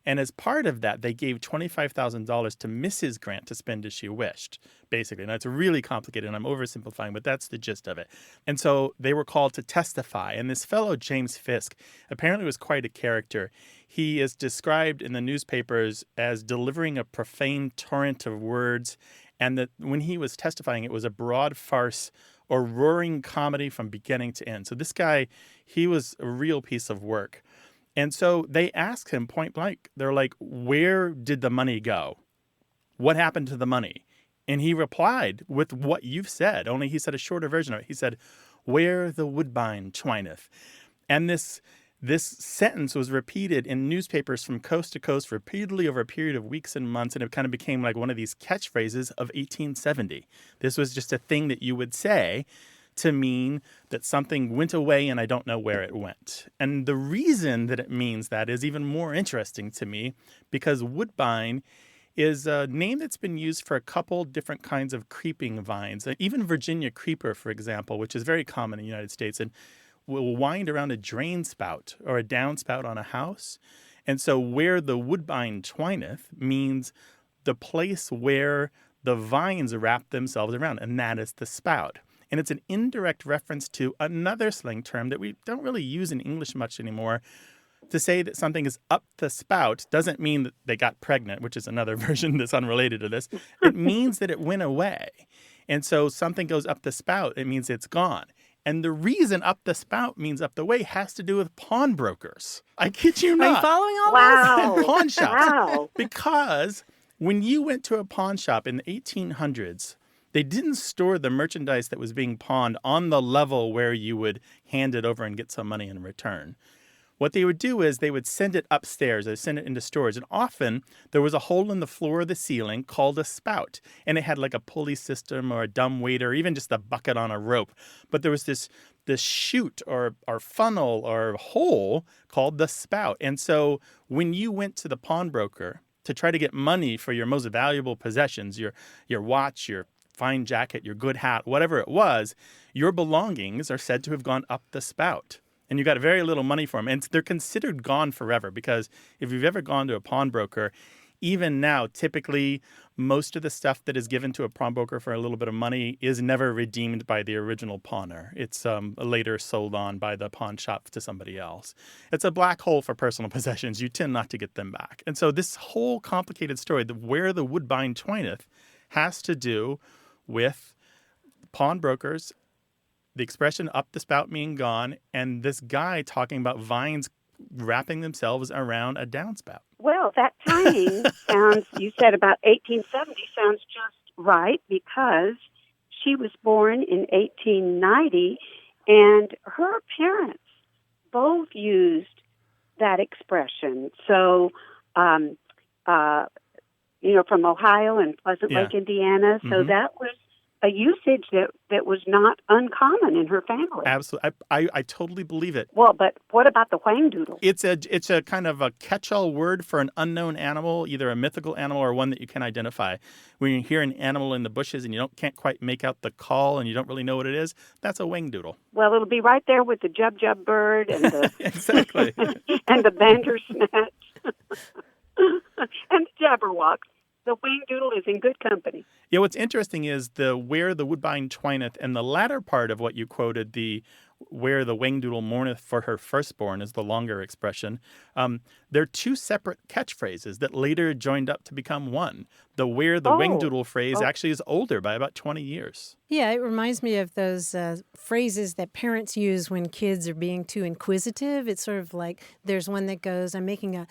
And as part of that, they gave $25,000 to Mrs. Grant to spend as she wished, basically. Now, it's really complicated, and I'm oversimplifying, but that's the gist of it. And so they were called to testify. And this fellow, James Fisk, apparently was quite a character. He is described in the newspapers as delivering a profane torrent of words, and that when he was testifying, it was a broad farce or roaring comedy from beginning to end. So this guy, he was a real piece of work. And so they asked him point blank, they're like, "Where did the money go? What happened to the money?" And he replied with what you've said, only he said a shorter version of it. He said, "Where the woodbine twineth." And this sentence was repeated in newspapers from coast to coast repeatedly over a period of weeks and months, and it kind of became like one of these catchphrases of 1870. This was just a thing that you would say to mean that something went away and I don't know where it went. And the reason that it means that is even more interesting to me because woodbine is a name that's been used for a couple different kinds of creeping vines. Even Virginia creeper, for example, which is very common in the United States and will wind around a drain spout or a downspout on a house. And so where the woodbine twineth means the place where the vines wrap themselves around, and that is the spout. And it's an indirect reference to another slang term that we don't really use in English much anymore. To say that something is up the spout doesn't mean that they got pregnant, which is another version that's unrelated to this. It means that it went away. And so something goes up the spout, it means it's gone. And the reason up the spout means up the way has to do with pawnbrokers. I kid you not. Are you following all Wow. this? Pawn shops. Wow. Because when you went to a pawn shop in the 1800s, they didn't store the merchandise that was being pawned on the level where you would hand it over and get some money in return. What they would do is they would send it upstairs. They'd send it into storage. And often there was a hole in the floor or the ceiling called a spout. And it had like a pulley system or a dumb waiter or even just a bucket on a rope. But there was this chute or funnel or hole called the spout. And so when you went to the pawnbroker to try to get money for your most valuable possessions, your watch, your fine jacket, your good hat, whatever it was, your belongings are said to have gone up the spout. And you got very little money for them. And they're considered gone forever because if you've ever gone to a pawnbroker, even now, typically, most of the stuff that is given to a pawnbroker for a little bit of money is never redeemed by the original pawner. It's later sold on by the pawn shop to somebody else. It's a black hole for personal possessions. You tend not to get them back. And so this whole complicated story, where the woodbine twineth, has to do with pawnbrokers, the expression up the spout meaning gone, and this guy talking about vines wrapping themselves around a downspout. Well, that timing sounds, you said about 1870, sounds just right because she was born in 1890 and her parents both used that expression. So, from Ohio and Pleasant Lake, Indiana. So that was a usage that was not uncommon in her family. Absolutely. I totally believe it. Well, but what about the whangdoodle? It's a kind of a catch-all word for an unknown animal, either a mythical animal or one that you can identify. When you hear an animal in the bushes and you can't quite make out the call and you don't really know what it is, that's a whangdoodle. Well, it'll be right there with the jub bird and the exactly and the bandersnatch and the jabberwock. The whangdoodle is in good company. Yeah, what's interesting is where the woodbine twineth and the latter part of what you quoted, where the whangdoodle mourneth for her firstborn is the longer expression. They're two separate catchphrases that later joined up to become one. The where the whangdoodle phrase actually is older by about 20 years. Yeah, it reminds me of those phrases that parents use when kids are being too inquisitive. It's sort of like there's one that goes, I'm making a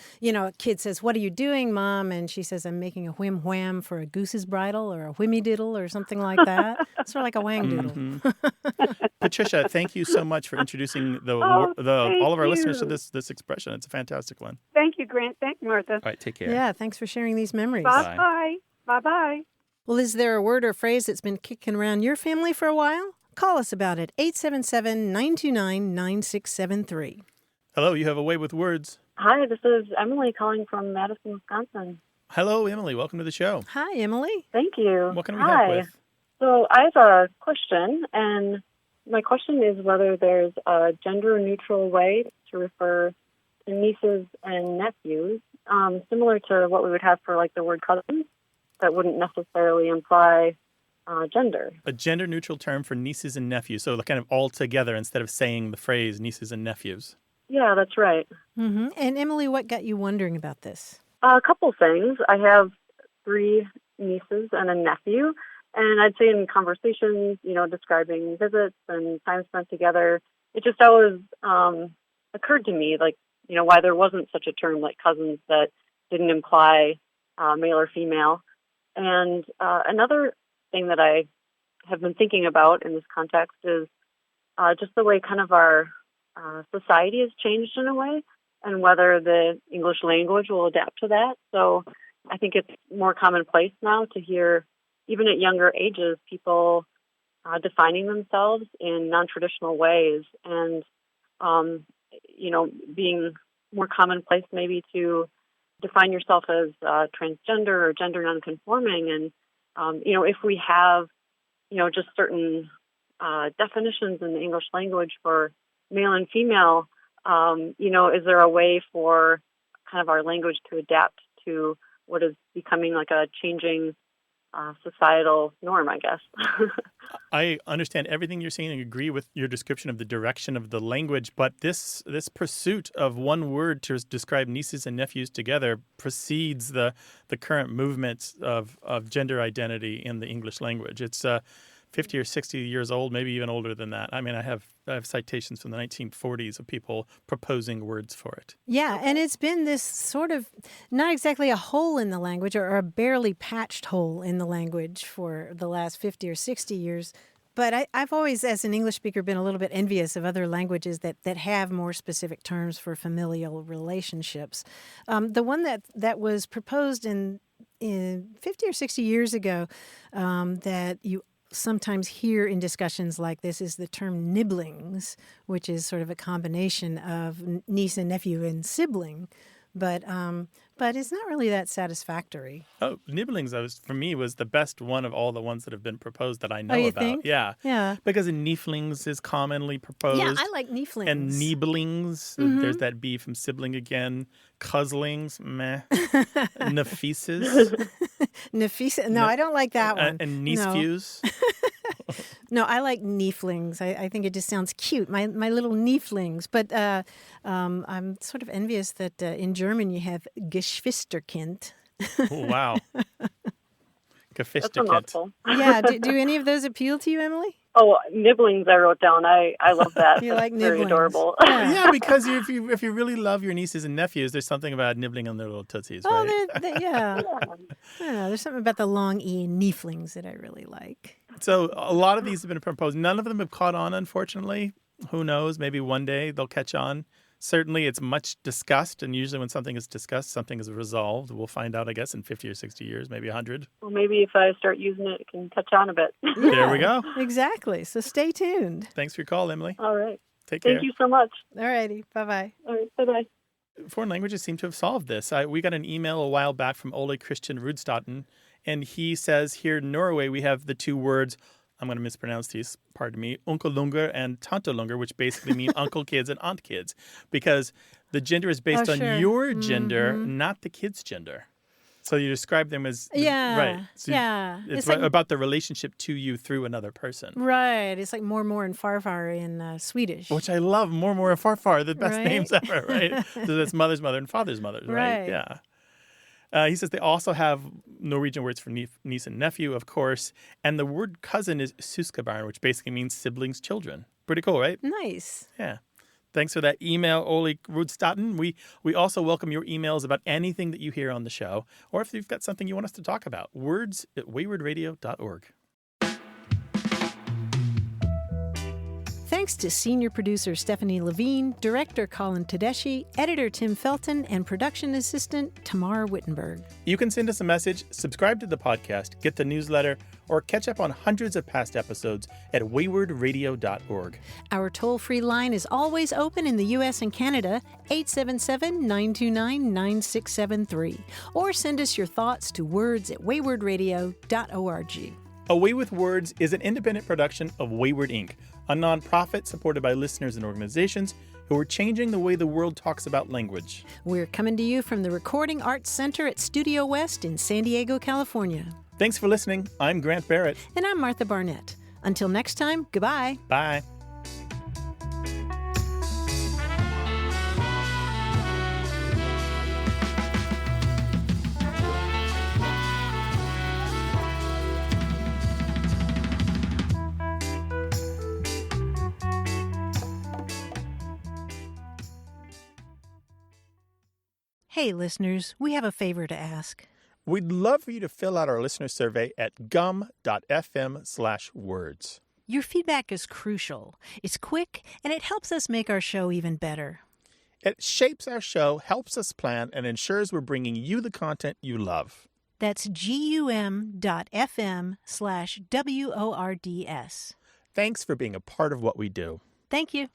kid says, what are you doing, Mom? And she says, I'm making a whim-wham for a goose's bridle or a whimmy-diddle or something like that. Sort of like a whangdoodle. Mm-hmm. Patricia, thank you so much for introducing all of our listeners to this expression. It's a fantastic one. Thank you, Grant. Thank you, Martha. All right, take care. Yeah, thanks for sharing these memories. Bye-bye. Bye-bye. Well, is there a word or phrase that's been kicking around your family for a while? Call us about it, 877-929-9673. Hello, you have a way with words. Hi, this is Emily calling from Madison, Wisconsin. Hello, Emily. Welcome to the show. Hi, Emily. Thank you. What can we help with? So I have a question, and my question is whether there's a gender-neutral way to refer to nieces and nephews, similar to what we would have for like the word cousins, that wouldn't necessarily imply gender. A gender-neutral term for nieces and nephews, so kind of all together instead of saying the phrase nieces and nephews. Yeah, that's right. Mm-hmm. And Emily, what got you wondering about this? A couple things. I have 3 nieces and a nephew, and I'd say in conversations, describing visits and time spent together, it just always occurred to me, why there wasn't such a term like cousins that didn't imply male or female. And another thing that I have been thinking about in this context is just the way kind of our society has changed in a way, and whether the English language will adapt to that. So I think it's more commonplace now to hear, even at younger ages, people defining themselves in non-traditional ways, and being more commonplace maybe to define yourself as transgender or gender nonconforming. And if we have just certain definitions in the English language for male and female, is there a way for kind of our language to adapt to what is becoming like a changing societal norm, I guess. I understand everything you're saying and agree with your description of the direction of the language, but this pursuit of one word to describe nieces and nephews together precedes the current movements of gender identity in the English language. It's 50 or 60 years old, maybe even older than that. I mean, I have citations from the 1940s of people proposing words for it. Yeah, and it's been this sort of, not exactly a hole in the language or a barely patched hole in the language for the last 50 or 60 years. But I've always, as an English speaker, been a little bit envious of other languages that have more specific terms for familial relationships. The one that was proposed in 50 or 60 years ago that you sometimes hear in discussions like this is the term Niblings, which is sort of a combination of niece and nephew and sibling, but it's not really that satisfactory. Oh, Niblings, for me, was the best one of all the ones that have been proposed that I know you about. think? Yeah. Yeah. Because Nieflings is commonly proposed. Yeah, I like Nieflings. And Niblings, there's that B from sibling again. Cuzzlings, meh. Nafeses. Nafisa. No, I don't like that one. And niece-fews. No, I like Nieflings. I think it just sounds cute. My little Nieflings. But I'm sort of envious that in German you have Geschwisterkind. Oh, wow. That's a mouthful. Yeah. Do any of those appeal to you, Emily? Oh, Niblings I wrote down. I love that. You like Very Niblings. adorable. Yeah, because if you really love your nieces and nephews, there's something about nibbling on their little tootsies, right? Oh, yeah. Yeah. There's something about the long E in Nieflings that I really like. So a lot of these have been proposed. None of them have caught on, unfortunately. Who knows? Maybe one day they'll catch on. Certainly, it's much discussed, and usually when something is discussed, something is resolved. We'll find out, I guess, in 50 or 60 years, maybe 100. Well, maybe if I start using it, it can catch on a bit. There we go. Exactly. So stay tuned. Thanks for your call, Emily. All right. Take care. Thank you so much. All righty. Bye-bye. All right. Bye-bye. Foreign languages seem to have solved this. We got an email a while back from Ole Christian Rudstaten, and he says here in Norway we have the two words, I'm going to mispronounce these, pardon me, onkelunger and tantelunger, which basically mean uncle kids and aunt kids, because the gender is based on your gender, not the kid's gender. So you describe them as right. So it's like, about the relationship to you through another person. Right. It's like more and farfar in Swedish. Which I love. More and farfar, the best names ever, right? So that's mother's mother and father's mother, right? Yeah. He says they also have Norwegian words for niece and nephew, of course. And the word cousin is søskenbarn, which basically means siblings, children. Pretty cool, right? Nice. Yeah. Thanks for that email, Ole Rudstaten. We also welcome your emails about anything that you hear on the show, or if you've got something you want us to talk about. words@waywardradio.org. Thanks to senior producer Stephanie Levine, director Colin Tedeschi, editor Tim Felton, and production assistant Tamar Wittenberg. You can send us a message, subscribe to the podcast, get the newsletter, or catch up on hundreds of past episodes at waywardradio.org. Our toll-free line is always open in the U.S. and Canada, 877-929-9673. Or send us your thoughts to words@waywardradio.org. A Way with Words is an independent production of Wayward Inc., a nonprofit supported by listeners and organizations who are changing the way the world talks about language. We're coming to you from the Recording Arts Center at Studio West in San Diego, California. Thanks for listening. I'm Grant Barrett. And I'm Martha Barnett. Until next time, goodbye. Bye. Hey, listeners, we have a favor to ask. We'd love for you to fill out our listener survey at gum.fm/words. Your feedback is crucial. It's quick, and it helps us make our show even better. It shapes our show, helps us plan, and ensures we're bringing you the content you love. That's gum.fm/WORDS. Thanks for being a part of what we do. Thank you.